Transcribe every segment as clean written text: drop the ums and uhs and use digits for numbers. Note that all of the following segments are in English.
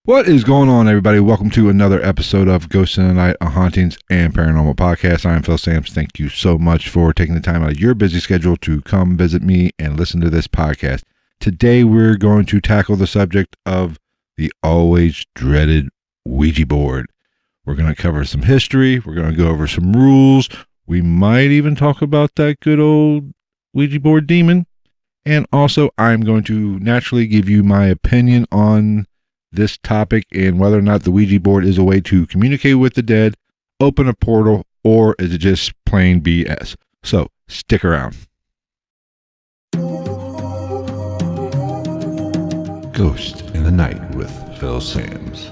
What is going on, everybody? Welcome to another episode of Ghosts in the Night, a Hauntings and Paranormal Podcast. I'm Phil Sams. Thank you so much for taking the time out of your busy schedule to come visit me and listen to this podcast. Today, we're going to tackle the subject of the always dreaded Ouija board. We're going to cover some history. We're going to go over some rules. We might even talk about that good old Ouija board demon. And also, I'm going to naturally give you my opinion on this topic and whether or not the Ouija board is a way to communicate with the dead, open a portal, or is it just plain BS? So, stick around. Ghost in the Night with Phil Sams.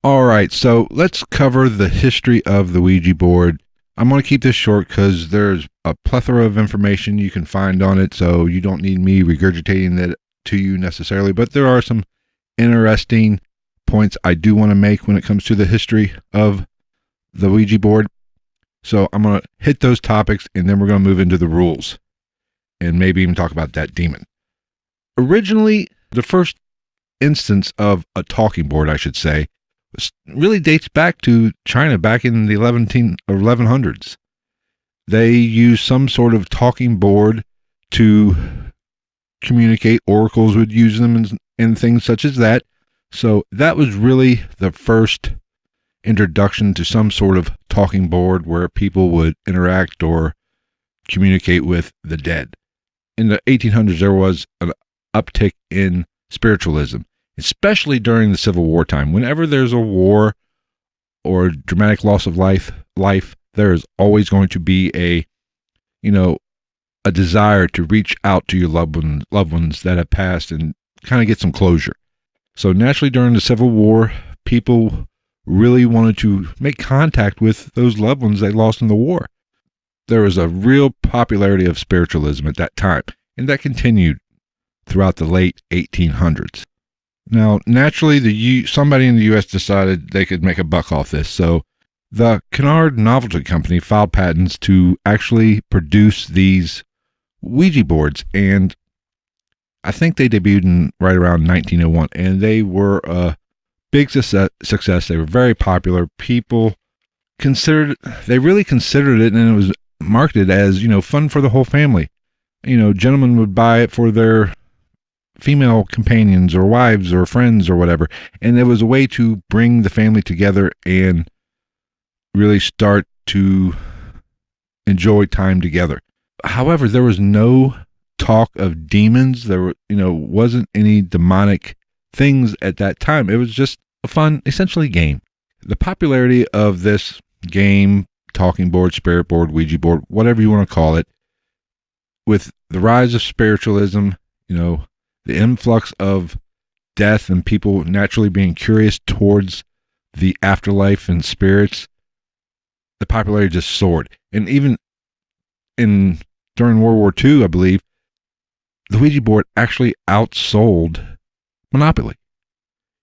Alright, so let's cover the history of the Ouija board. I'm going to keep this short because there's a plethora of information you can find on it, so you don't need me regurgitating it to you necessarily, but there are some interesting points I do want to make when it comes to the history of the Ouija board. So I'm going to hit those topics, and then we're going to move into the rules, and maybe even talk about that demon. Originally, the first instance of a talking board, I should say, really dates back to China back in the 1100s. They used some sort of talking board to communicate. Oracles would use them and things such as that. So that was really the first introduction to some sort of talking board where people would interact or communicate with the dead. In the 1800s, there was an uptick in spiritualism, especially during the Civil War time. Whenever there's a war or a dramatic loss of life, there is always going to be a desire to reach out to your loved ones that have passed and kind of get some closure. So naturally, during the Civil War, people really wanted to make contact with those loved ones they lost in the war. There was a real popularity of spiritualism at that time, and that continued throughout the late 1800s. Now, naturally, somebody in the U.S. decided they could make a buck off this, so the Kennard Novelty Company filed patents to actually produce these Ouija boards, and I think they debuted right around 1901, and they were a big success. They were very popular. People really considered it, and it was marketed as, fun for the whole family. Gentlemen would buy it for their female companions or wives or friends or whatever, and it was a way to bring the family together and really start to enjoy time together. However, there was no talk of demons. There wasn't any demonic things at that time. It was just a fun, essentially, game. The popularity of this game, talking board, spirit board, Ouija board, whatever you want to call it, with the rise of spiritualism, the influx of death and people naturally being curious towards the afterlife and spirits, the popularity just soared. And even during World War II, I believe, the Ouija board actually outsold Monopoly.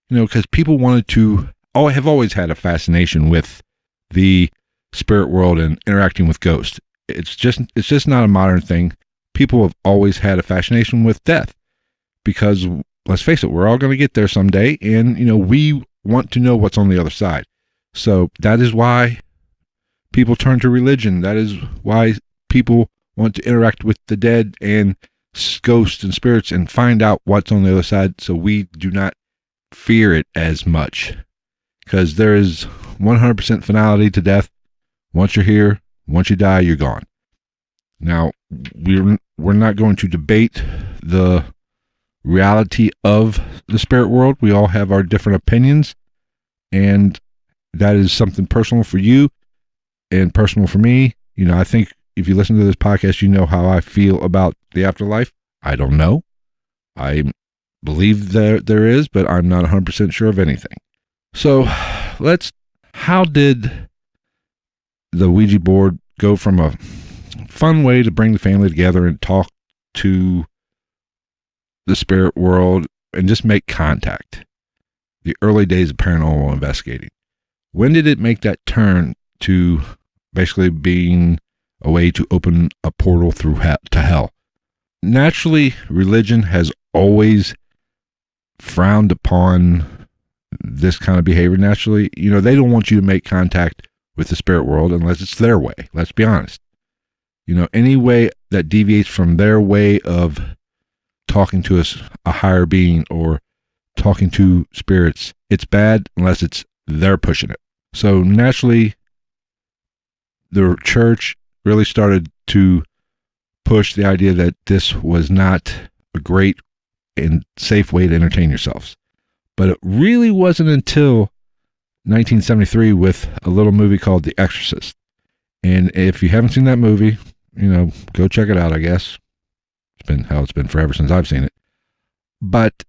Because people wanted to, have always had a fascination with the spirit world and interacting with ghosts. It's just not a modern thing. People have always had a fascination with death. Because, let's face it, we're all going to get there someday, and, we want to know what's on the other side. So that is why people turn to religion. That is why people want to interact with the dead and ghosts and spirits and find out what's on the other side, so we do not fear it as much. Because there is 100% finality to death. Once you're here, once you die, you're gone. Now, we're not going to debate the reality of the spirit world. We all have our different opinions, and that is something personal for you and personal for me. I think if you listen to this podcast, you know how I feel about the afterlife. I don't know. I believe there is, but I'm not 100% sure of anything. So how did the Ouija board go from a fun way to bring the family together and talk to the spirit world and just make contact? The early days of paranormal investigating. When did it make that turn to basically being a way to open a portal through to hell. Naturally, religion has always frowned upon this kind of behavior. Naturally, they don't want you to make contact with the spirit world unless it's their way. Let's be honest. Any way that deviates from their way of talking to us, a higher being, or talking to spirits, it's bad unless they're pushing it. So naturally, the church really started to push the idea that this was not a great and safe way to entertain yourselves. But it really wasn't until 1973 with a little movie called The Exorcist. And if you haven't seen that movie, go check it out, I guess. It's been forever since I've seen it. But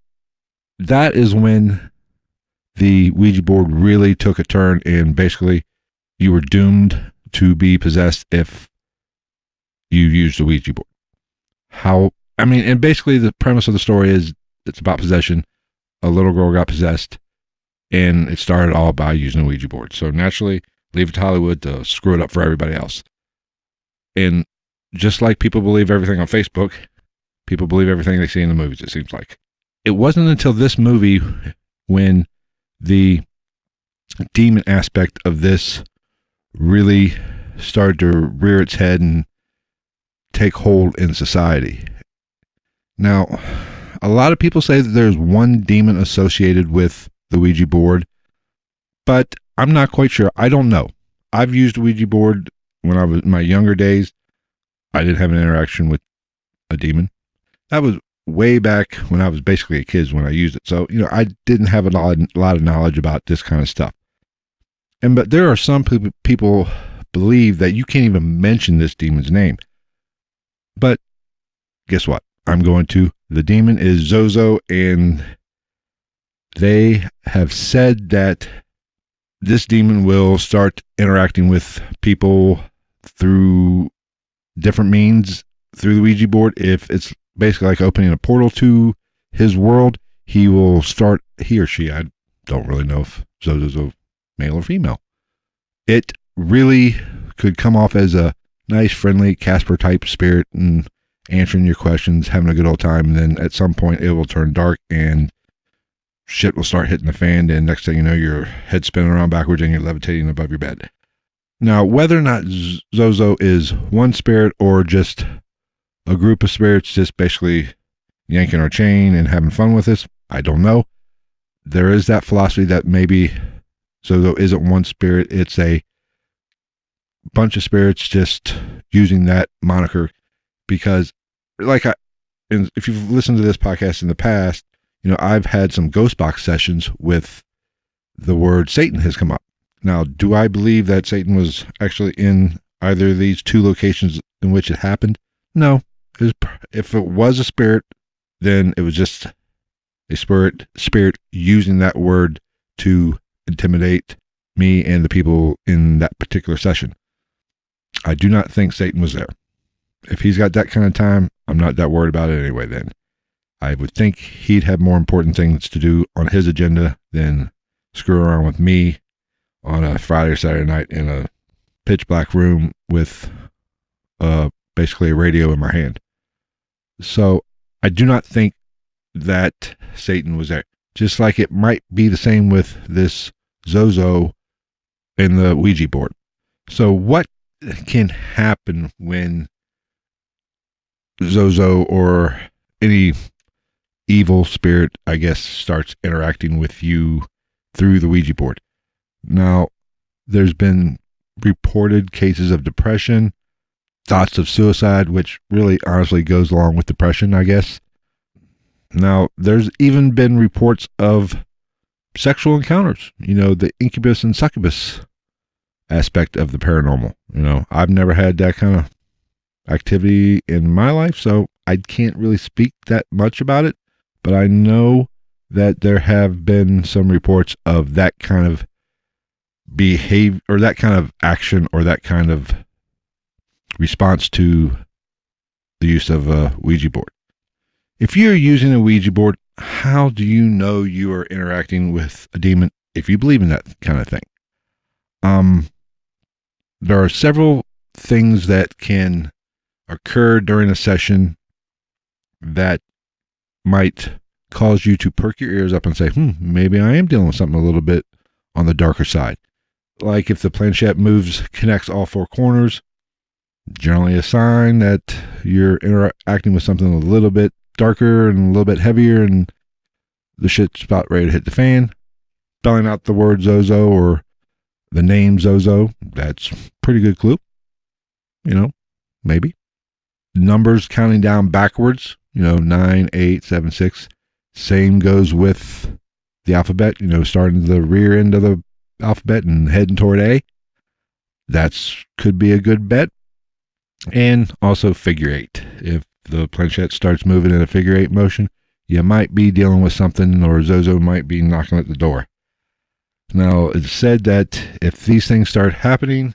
that is when the Ouija board really took a turn, and basically you were doomed to be possessed if you used the Ouija board. And basically the premise of the story is it's about possession. A little girl got possessed, and it started all by using a Ouija board. So naturally, leave it to Hollywood to screw it up for everybody else. And just like people believe everything on Facebook, people believe everything they see in the movies, it seems like. It wasn't until this movie when the demon aspect of this really started to rear its head and take hold in society. Now, a lot of people say that there's one demon associated with the Ouija board, but I'm not quite sure. I don't know. I've used a Ouija board when I was in my younger days. I didn't have an interaction with a demon. That was way back when I was basically a kid when I used it. So, I didn't have a lot of knowledge about this kind of stuff. But there are some people believe that you can't even mention this demon's name. But guess what? I'm going to. The demon is Zozo, and they have said that this demon will start interacting with people through different means through the Ouija board. If it's basically like opening a portal to his world, he or she, I don't really know if Zozo's a male or female. It really could come off as a nice, friendly Casper type spirit and answering your questions, having a good old time. And then at some point it will turn dark and shit will start hitting the fan. And next thing you know, your head's spinning around backwards and you're levitating above your bed. Now, whether or not Zozo is one spirit or just a group of spirits just basically yanking our chain and having fun with us, I don't know. There is that philosophy that maybe Zozo isn't one spirit, it's a bunch of spirits just using that moniker because, if you've listened to this podcast in the past, I've had some ghost box sessions with the word Satan has come up. Now, do I believe that Satan was actually in either of these two locations in which it happened? No. If it was a spirit, then it was just a spirit using that word to intimidate me and the people in that particular session. I do not think Satan was there. If he's got that kind of time, I'm not that worried about it anyway then. I would think he'd have more important things to do on his agenda than screw around with me on a Friday or Saturday night in a pitch black room with basically a radio in my hand. So I do not think that Satan was there. Just like it might be the same with this Zozo in the Ouija board. So what can happen when Zozo or any evil spirit, I guess, starts interacting with you through the Ouija board? Now, there's been reported cases of depression, thoughts of suicide, which really honestly goes along with depression, I guess. Now, there's even been reports of sexual encounters, the incubus and succubus aspect of the paranormal. I've never had that kind of activity in my life, so I can't really speak that much about it, but I know that there have been some reports of that kind of behavior or that kind of action or that kind of response to the use of a Ouija board. If you're using a Ouija board, how do you know you are interacting with a demon if you believe in that kind of thing? There are several things that can occur during a session that might cause you to perk your ears up and say, maybe I am dealing with something a little bit on the darker side. Like if the planchette connects all four corners, generally a sign that you're interacting with something a little bit darker and a little bit heavier, and the shit's about ready to hit the fan. Spelling out the word Zozo or the name Zozo, that's pretty good clue. Maybe. Numbers counting down backwards, 9, 8, 7, 6. Same goes with the alphabet, starting the rear end of the alphabet and heading toward A. That's could be a good bet. And also figure 8. If the planchette starts moving in a figure 8 motion, you might be dealing with something, or Zozo might be knocking at the door. Now, it's said that if these things start happening,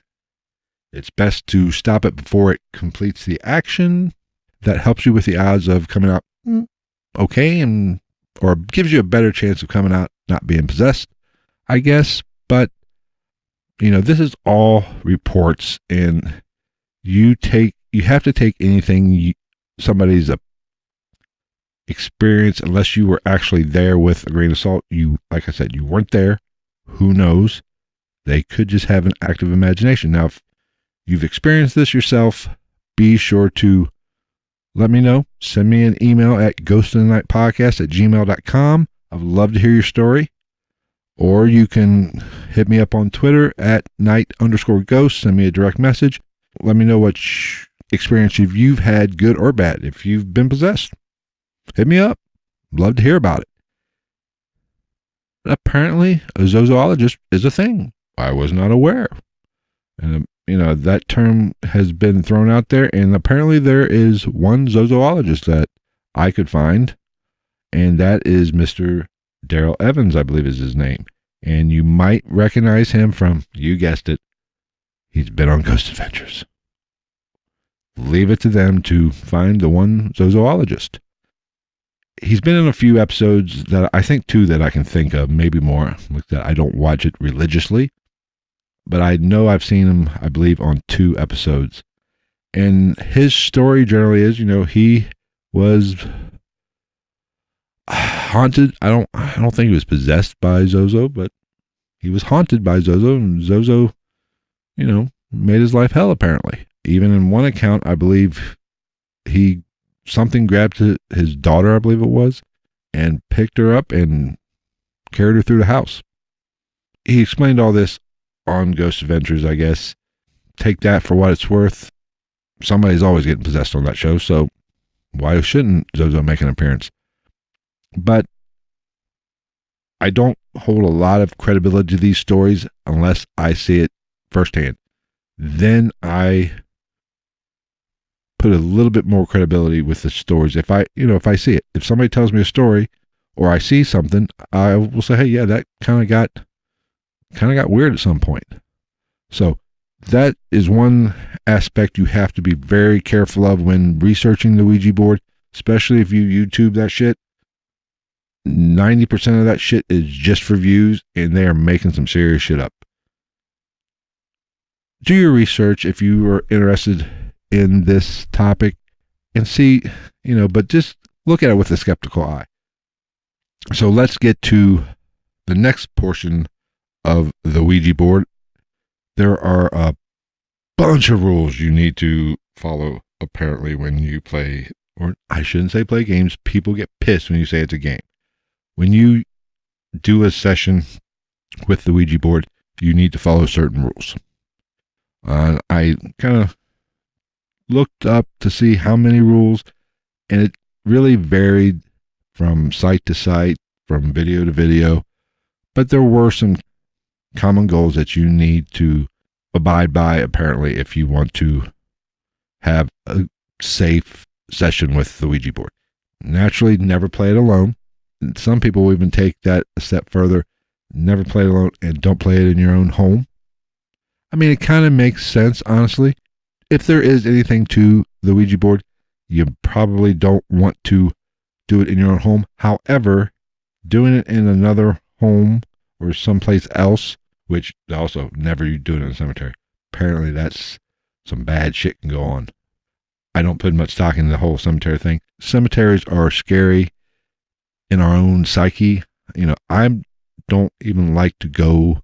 it's best to stop it before it completes the action. That helps you with the odds of coming out okay, or gives you a better chance of coming out not being possessed, I guess. But, this is all reports, and you have to take anything somebody's experience, unless you were actually there, with a grain of salt. Like I said, you weren't there. Who knows? They could just have an active imagination. Now, if you've experienced this yourself, be sure to let me know. Send me an email at ghostofthenightpodcast@gmail.com. I would love to hear your story. Or you can hit me up on Twitter at night_ghost. Send me a direct message. Let me know what experience you've had, good or bad. If you've been possessed, hit me up. Love to hear about it. Apparently, a zozoologist is a thing. I was not aware. And, that term has been thrown out there, and apparently there is one zozoologist that I could find, and that is Mr. Daryl Evans, I believe is his name. And you might recognize him from, you guessed it, he's been on Ghost Adventures. Leave it to them to find the one zozoologist. He's been in a few episodes, that I think 2 that I can think of, maybe more. Like that, I don't watch it religiously, but I know I've seen him, I believe, on 2 episodes. And his story generally is, he was haunted. I don't think he was possessed by Zozo, but he was haunted by Zozo, and Zozo, made his life hell, apparently. Even in one account, I believe something grabbed his daughter, I believe it was, and picked her up and carried her through the house. He explained all this on Ghost Adventures, I guess. Take that for what it's worth. Somebody's always getting possessed on that show, so why shouldn't Zozo make an appearance? But I don't hold a lot of credibility to these stories unless I see it firsthand. Then I put a little bit more credibility with the stories. If I see it, if somebody tells me a story or I see something, I will say, hey, yeah, that kind of got weird at some point. So that is one aspect you have to be very careful of when researching the Ouija board, especially if you YouTube that shit. 90% of that shit is just for views, and they are making some serious shit up. Do your research if you are interested in this topic and see, but just look at it with a skeptical eye. So let's get to the next portion of the Ouija board. There are a bunch of rules you need to follow, apparently, when you play, or I shouldn't say play games. People get pissed when you say it's a game. When you do a session with the Ouija board, you need to follow certain rules. I kind of looked up to see how many rules, and it really varied from site to site, from video to video, but there were some common goals that you need to abide by, apparently, if you want to have a safe session with the Ouija board. Naturally, never play it alone. Some people will even take that a step further. Never play it alone, and don't play it in your own home. I mean, it kind of makes sense, honestly. If there is anything to the Ouija board, you probably don't want to do it in your own home. However, doing it in another home or someplace else, which also never you do it in a cemetery, apparently that's some bad shit can go on. I don't put much stock in the whole cemetery thing. Cemeteries are scary in our own psyche. I don't even like to go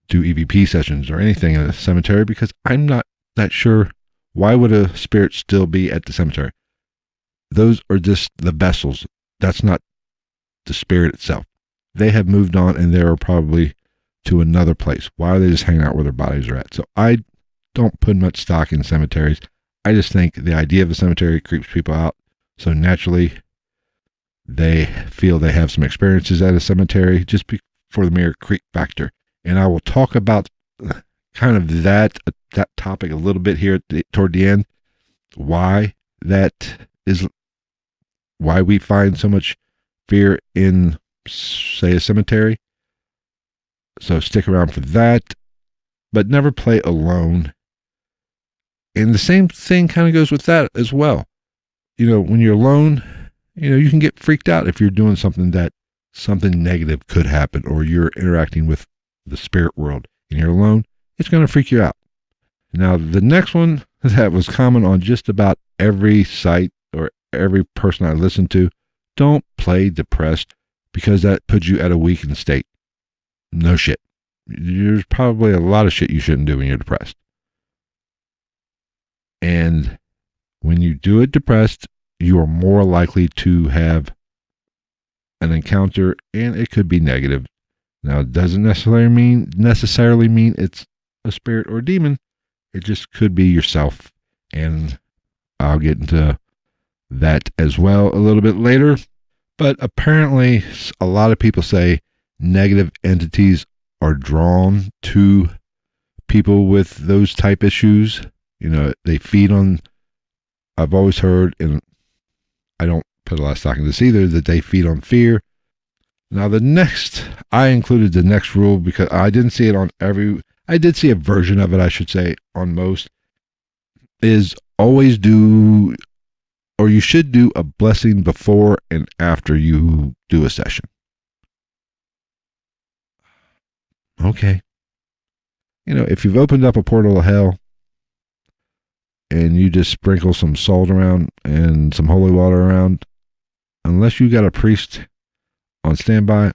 do EVP sessions or anything in a cemetery because I'm not that sure why would a spirit still be at the cemetery. Those are just the vessels. That's not the spirit itself. They have moved on and they're probably to another place. Why are they just hanging out where their bodies are at? So I don't put much stock in cemeteries. I just think the idea of a cemetery creeps people out. So naturally, they feel they have some experiences at a cemetery just for the mere creep factor. And I will talk about kind of that topic a little bit here toward the end. Why we find so much fear in, say, a cemetery. So stick around for that, but never play alone. And the same thing kind of goes with that as well. When you're alone, you can get freaked out if you're doing something negative could happen, or you're interacting with the spirit world and you're alone. It's going to freak you out. Now, the next one that was common on just about every site or every person I listened to, don't play depressed because that puts you at a weakened state. No shit. There's probably a lot of shit you shouldn't do when you're depressed. And when you do it depressed, you are more likely to have an encounter, and it could be negative. Now, it doesn't necessarily mean it's a spirit or a demon. It just could be yourself. And I'll get into that as well a little bit later. But apparently, a lot of people say negative entities are drawn to people with those type issues. They feed on, I've always heard, and I don't put a lot of stock in this either, that they feed on fear. Now I included the next rule because I didn't see it on I did see a version of it, I should say, on most, is always do, or you should do a blessing before and after you do a session. Okay. If you've opened up a portal of hell and you just sprinkle some salt around and some holy water around, unless you got a priest on standby,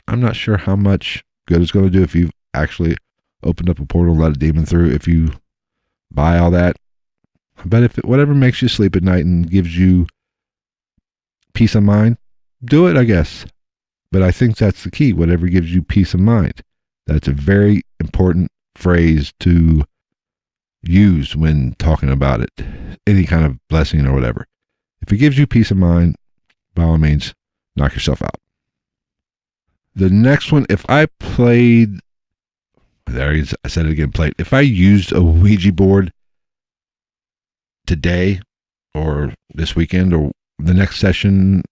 I'm not sure how much good it's going to do if you've actually opened up a portal and let a demon through, if you buy all that. But if whatever makes you sleep at night and gives you peace of mind, do it, I guess. But I think that's the key, whatever gives you peace of mind. That's a very important phrase to use when talking about it, any kind of blessing or whatever. If it gives you peace of mind, by all means, knock yourself out. The next one, if I played, I said it again, played. If I used a Ouija board today or this weekend or the next session,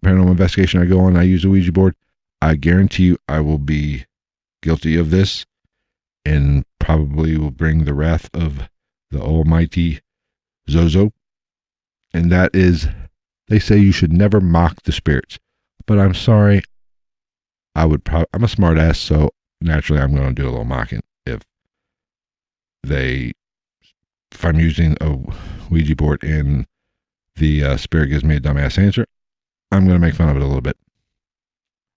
paranormal investigation I go on, I use a Ouija board, I guarantee you I will be guilty of this and probably will bring the wrath of the almighty Zozo. And that is, they say you should never mock the spirits. But I'm sorry, I'm a smart ass, so naturally I'm going to do a little mocking. If I'm using a Ouija board and the spirit gives me a dumbass answer, I'm going to make fun of it a little bit.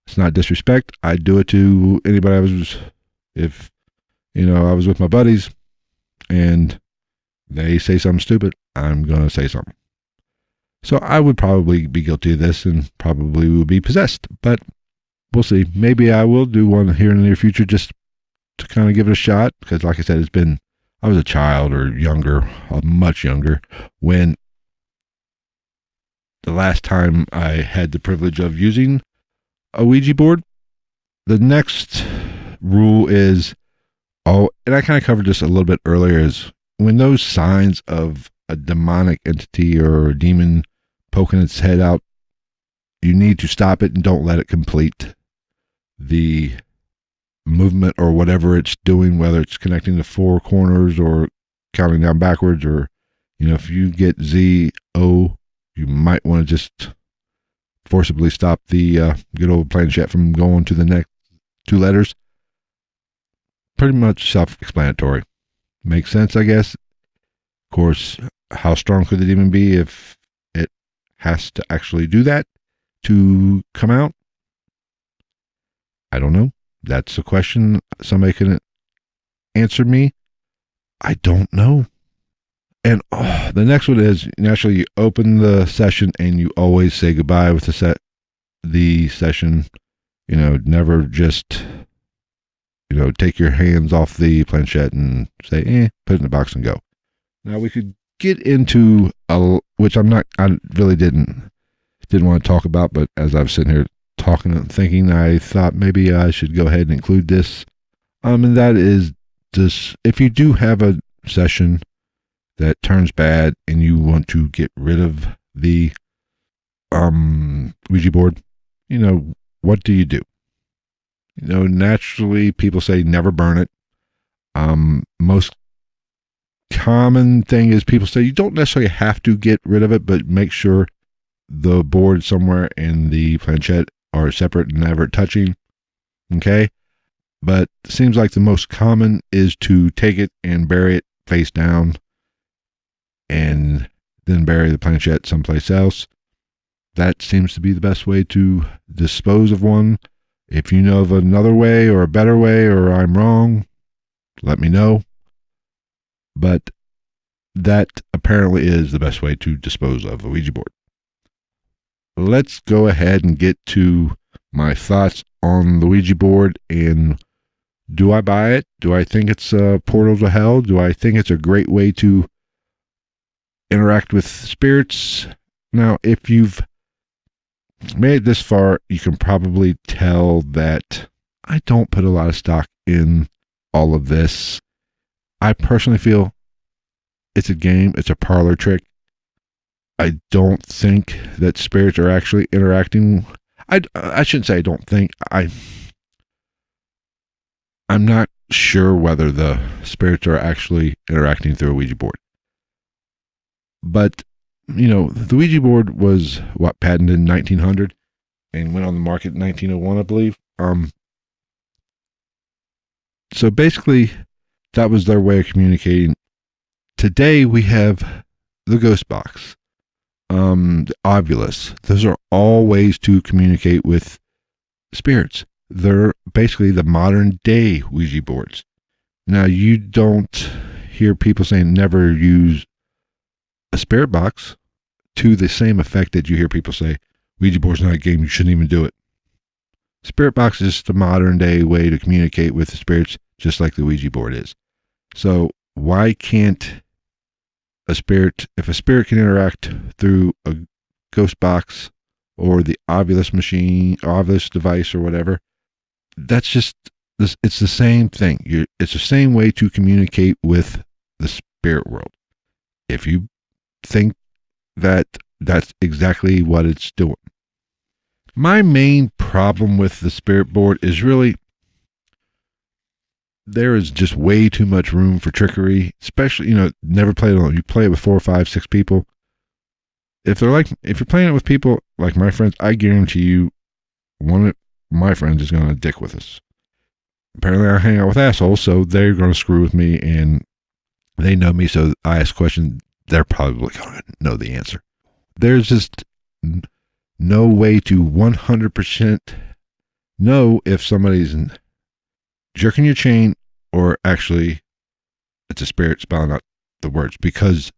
It's not disrespect. I'd do it to anybody if I was with my buddies and they say something stupid, I'm going to say something. So I would probably be guilty of this and probably would be possessed, but we'll see. Maybe I will do one here in the near future just to kind of give it a shot, because like I said, I was a child or younger, much younger, when the last time I had the privilege of using a Ouija board. The next rule is, and I kind of covered this a little bit earlier, is when those signs of a demonic entity or a demon poking its head out, you need to stop it and don't let it complete the movement or whatever it's doing, whether it's connecting the four corners or counting down backwards, or if you get Z-O, you might want to just forcibly stop the good old planchette from going to the next two letters. Pretty much self-explanatory. Makes sense, I guess. Of course, how strong could the demon be if it has to actually do that to come out? I don't know. That's a question somebody can answer me. I don't know. And the next one is naturally you open the session and you always say goodbye with the session. Never just take your hands off the planchette and say, put it in the box and go. Now we could get into which I really didn't want to talk about, but as I was sitting here talking and thinking, I thought maybe I should go ahead and include this. And that is this: if you do have a session that turns bad and you want to get rid of the Ouija board, what do you do? Naturally, people say never burn it. Most common thing is people say you don't necessarily have to get rid of it, but make sure the board somewhere and the planchette are separate and never touching. Okay? But it seems like the most common is to take it and bury it face down and then bury the planchette someplace else. That seems to be the best way to dispose of one. If you know of another way or a better way, or I'm wrong, let me know. But that apparently is the best way to dispose of a Ouija board. Let's go ahead and get to my thoughts on the Ouija board. And do I buy it? Do I think it's a portal to hell? Do I think it's a great way to interact with spirits? Now, if you've made it this far, you can probably tell that I don't put a lot of stock in all of this. I personally feel it's a game. It's a parlor trick. I don't think that spirits are actually interacting. I shouldn't say I don't think. I'm not sure whether the spirits are actually interacting through a Ouija board. But, the Ouija board was patented in 1900 and went on the market in 1901, I believe. So basically, that was their way of communicating. Today, we have the ghost box, the Ovilus. Those are all ways to communicate with spirits. They're basically the modern day Ouija boards. Now, you don't hear people saying never use a spirit box to the same effect that you hear people say, Ouija board's not a game, you shouldn't even do it. Spirit box is the modern day way to communicate with the spirits, just like the Ouija board is. So why can't if a spirit can interact through a ghost box or the Ovilus machine, Ovilus device or whatever, that's just, it's the same thing. It's the same way to communicate with the spirit world. If you think that that's exactly what it's doing. My main problem with the spirit board is really there is just way too much room for trickery, especially, never play it alone. You play it with 4, 5, 6 people. If you're playing it with people like my friends, I guarantee you one of my friends is going to dick with us. Apparently I hang out with assholes, so they're going to screw with me, and they know me, so I ask questions, they're probably going to know the answer. There's just no way to 100% know if somebody's jerking your chain or actually it's a spirit spelling out the words, because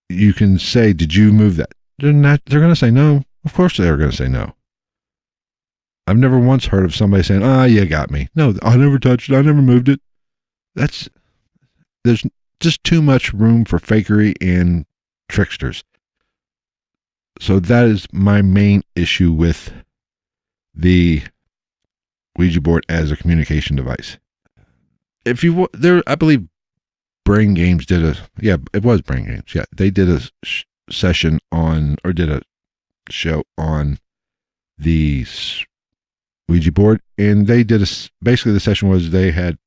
you can say, did you move that? They're going to say no. Of course they're going to say no. I've never once heard of somebody saying, you got me. No, I never touched it. I never moved it. There's just too much room for fakery and tricksters. So that is my main issue with the Ouija board as a communication device. I believe Brain Games it was Brain Games. Yeah, they did a session did a show on the Ouija board, and they did basically the session was they had,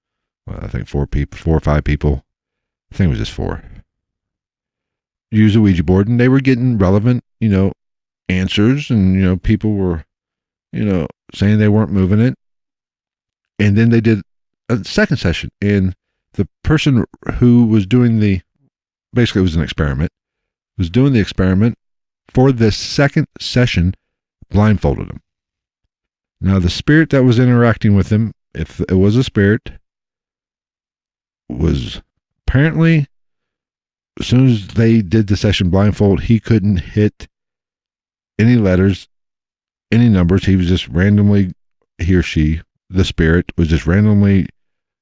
I think 4 or 5 people. I think it was just 4. Use a Ouija board, and they were getting relevant, answers, and, people were, saying they weren't moving it. And then they did a second session, and the person who was doing basically it was an experiment, was doing the experiment for this second session blindfolded him. Now, the spirit that was interacting with him, if it was a spirit, was apparently, as soon as they did the session blindfold, he couldn't hit any letters, any numbers. He was just randomly, he or she, the spirit, was just randomly,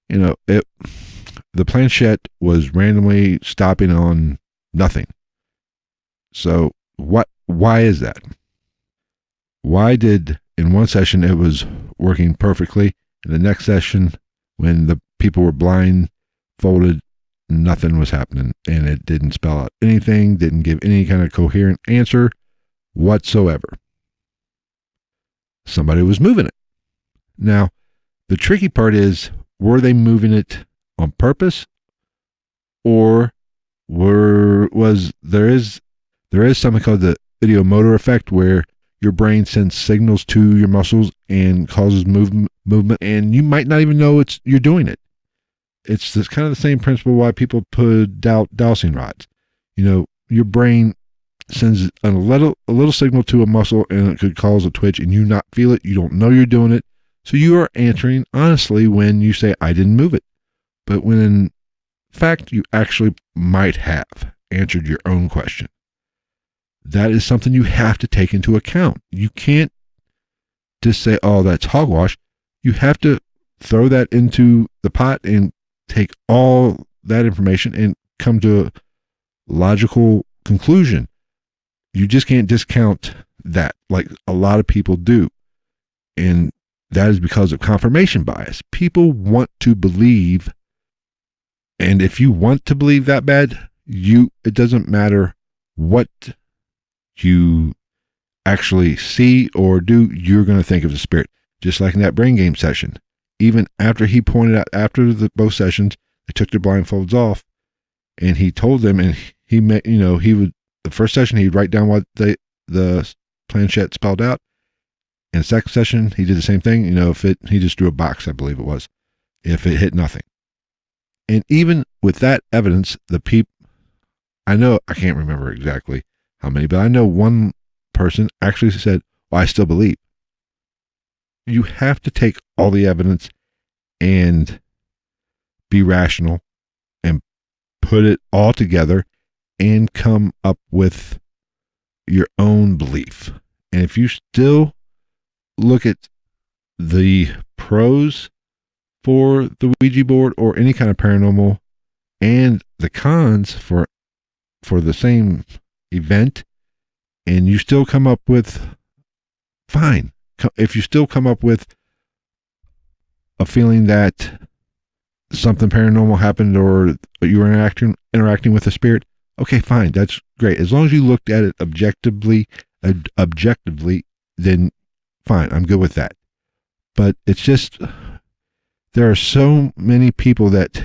the planchette was randomly stopping on nothing. So, why is that? Why did, in one session, it was working perfectly, in the next session, when the people were blindfolded, nothing was happening, and it didn't spell out anything, didn't give any kind of coherent answer whatsoever? Somebody was moving it. Now, the tricky part is, were they moving it on purpose, or there is something called the ideomotor effect, where your brain sends signals to your muscles and causes movement, and you might not even know you're doing it. It's kind of the same principle why people put dowsing rods. Your brain sends a little signal to a muscle, and it could cause a twitch, and you not feel it. You don't know you're doing it. So you are answering honestly when you say, I didn't move it. But when in fact, you actually might have answered your own question. That is something you have to take into account. You can't just say, oh, that's hogwash. You have to throw that into the pot and take all that information and come to a logical conclusion. You just can't discount that like a lot of people do. And that is because of confirmation bias. People want to believe, and if you want to believe that bad, it doesn't matter what you actually see or do, you're going to think of the spirit. Just like in that brain game session. Even after he pointed out, after both sessions, they took their blindfolds off, and he told them, and he met, he would, the first session, he'd write down what the planchette spelled out. In the second session, he did the same thing. He just drew a box, I believe it was, if it hit nothing. And even with that evidence, I can't remember exactly how many, but I know one person actually said, well, I still believe. You have to take all the evidence and be rational and put it all together and come up with your own belief. And if you still look at the pros for the Ouija board or any kind of paranormal and the cons for the same event, and you still come up with, fine. If you still come up with a feeling that something paranormal happened or you were interacting with a spirit, okay, fine, that's great. As long as you looked at it objectively, then fine, I'm good with that. But it's just, there are so many people that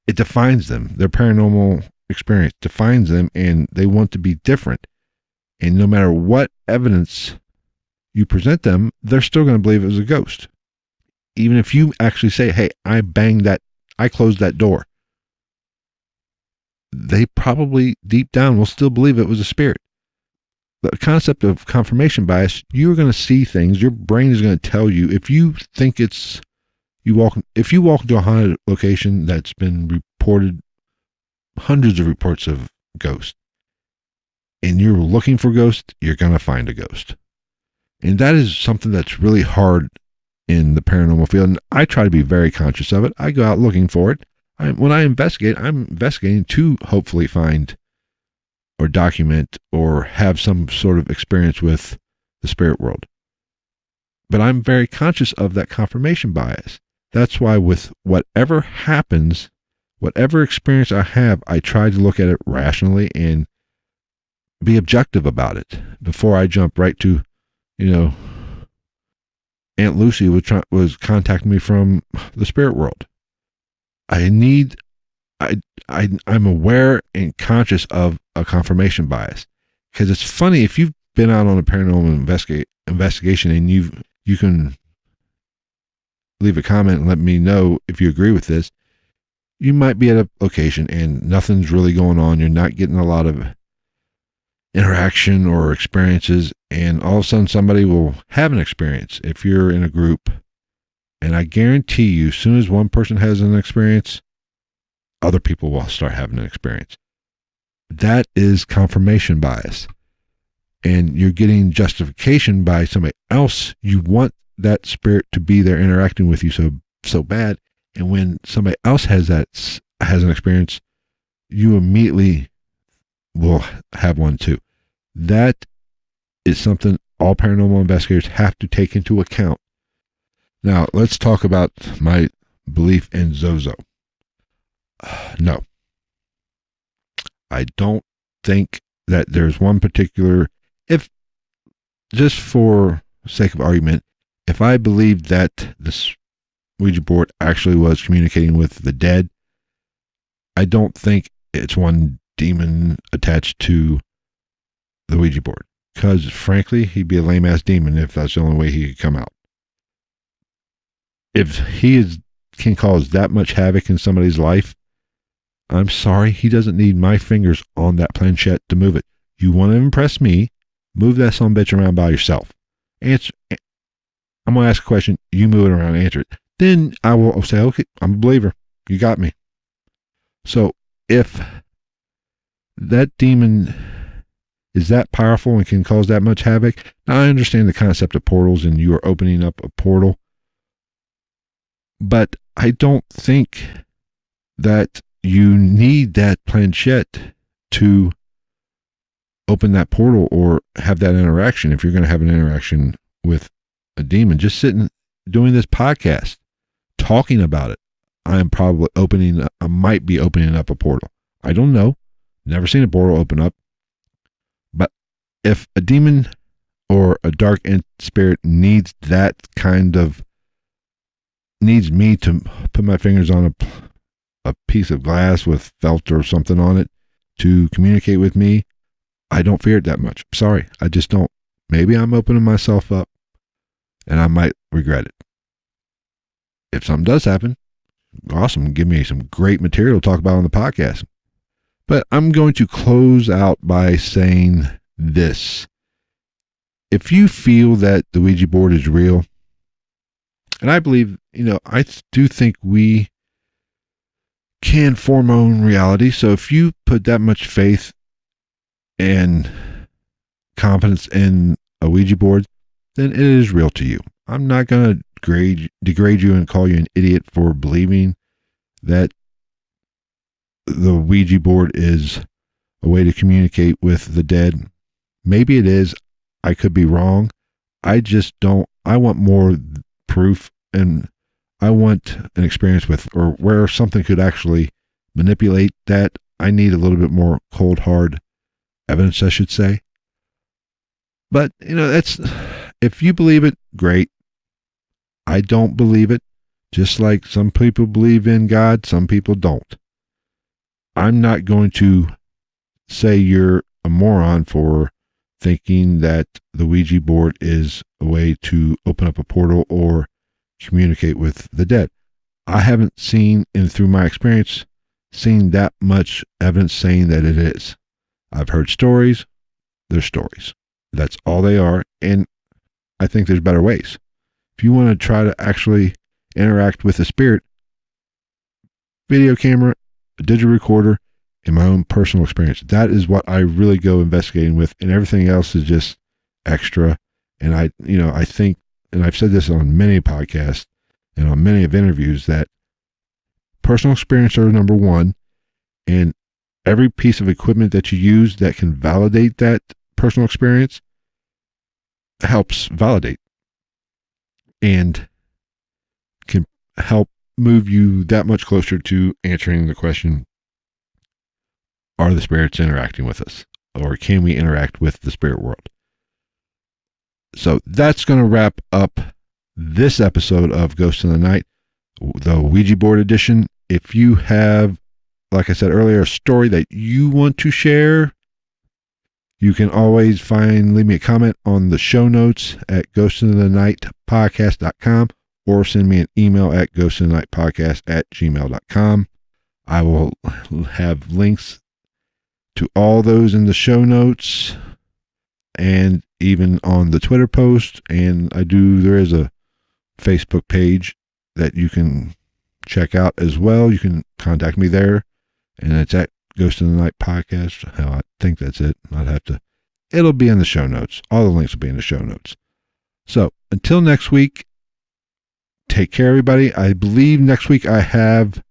it defines them. Their paranormal experience defines them, and they want to be different. And no matter what evidence you present them, they're still going to believe it was a ghost. Even if you actually say, hey, I closed that door, they probably deep down will still believe it was a spirit. The concept of confirmation bias, you're going to see things, your brain is going to tell you. If you think if you walk into a haunted location that's been reported, hundreds of reports of ghosts, and you're looking for ghosts, you're going to find a ghost. And that is something that's really hard in the paranormal field. And I try to be very conscious of it. I go out looking for it. When I investigate, I'm investigating to hopefully find or document or have some sort of experience with the spirit world. But I'm very conscious of that confirmation bias. That's why with whatever happens, whatever experience I have, I try to look at it rationally and be objective about it before I jump right to, Aunt Lucy was contacting me from the spirit world. I'm aware and conscious of a confirmation bias, because it's funny, if you've been out on a paranormal investigation and you can leave a comment and let me know if you agree with this. you might be at a location and nothing's really going on. You're not getting a lot of interaction or experiences, and all of a sudden somebody will have an experience if you're in a group. And I guarantee you, as soon as one person has an experience, other people will start having an experience. That is confirmation bias. And you're getting justification by somebody else. You want that spirit to be there interacting with you so bad. And when somebody else has an experience, you immediately will have one too. That is something all paranormal investigators have to take into account. Now, let's talk about my belief in Zozo. No. I don't think that there's one particular, if just for sake of argument, if I believed that this Ouija board actually was communicating with the dead, I don't think it's one demon attached to the Ouija board. Because, frankly, he'd be a lame-ass demon if that's the only way he could come out. If can cause that much havoc in somebody's life, I'm sorry, he doesn't need my fingers on that planchette to move it. You want to impress me, move that son of a bitch around by yourself. Answer. I'm going to ask a question, you move it around and answer it. Then I will say, okay, I'm a believer. You got me. So, if that demon is that powerful and can cause that much havoc, now I understand the concept of portals and you are opening up a portal, but I don't think that you need that planchette to open that portal or have that interaction. If you're going to have an interaction with a demon, just sitting doing this podcast, talking about it, I might be opening up a portal. I don't know. Never seen a portal open up. But if a demon or a dark spirit needs me to put my fingers on a piece of glass with felt or something on it to communicate with me, I don't fear it that much. Sorry, I just don't. Maybe I'm opening myself up and I might regret it. If something does happen, awesome. Give me some great material to talk about on the podcast. But I'm going to close out by saying this. If you feel that the Ouija board is real, and I believe, I do think we can form our own reality. So if you put that much faith and confidence in a Ouija board, then it is real to you. I'm not going to degrade you and call you an idiot for believing that the Ouija board is a way to communicate with the dead. Maybe it is. I could be wrong. I just don't. I want more proof, and I want an experience with, or where something could actually manipulate that. I need a little bit more cold, hard evidence, I should say. But, if you believe it, great. I don't believe it. Just like some people believe in God, some people don't. I'm not going to say you're a moron for thinking that the Ouija board is a way to open up a portal or communicate with the dead. I haven't seen, and through my experience, seen that much evidence saying that it is. I've heard stories. They're stories. That's all they are, and I think there's better ways. If you want to try to actually interact with the spirit, video camera, a digital recorder, and my own personal experience. That is what I really go investigating with, and everything else is just extra. And I think, and I've said this on many podcasts and on many of interviews, that personal experience are number one, and every piece of equipment that you use that can validate that personal experience helps validate and can help move you that much closer to answering the question, are the spirits interacting with us, or can we interact with the spirit world? So that's going to wrap up this episode of Ghosts in the Night, the Ouija board edition. If you have, like I said earlier, a story that you want to share, you can always leave me a comment on the show notes at ghostinthenight.podcast.com or send me an email at ghostinthenight.podcast@gmail.com. I will have links to all those in the show notes and even on the Twitter post. And there is a Facebook page that you can check out as well. You can contact me there, and it's at Ghost in the Night Podcast. Hell, I think that's it. It'll be in the show notes. All the links will be in the show notes. So until next week, take care, everybody. I believe next week I have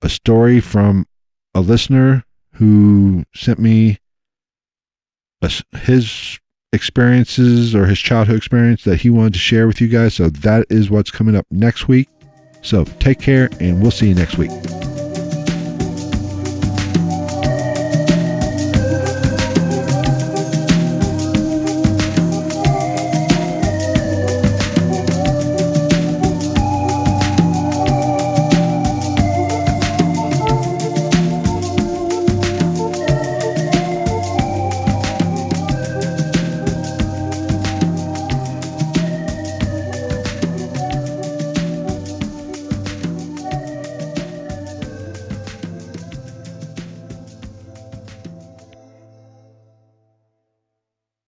a story from a listener who sent me his experiences or his childhood experience that he wanted to share with you guys. So that is what's coming up next week. So take care, and we'll see you next week.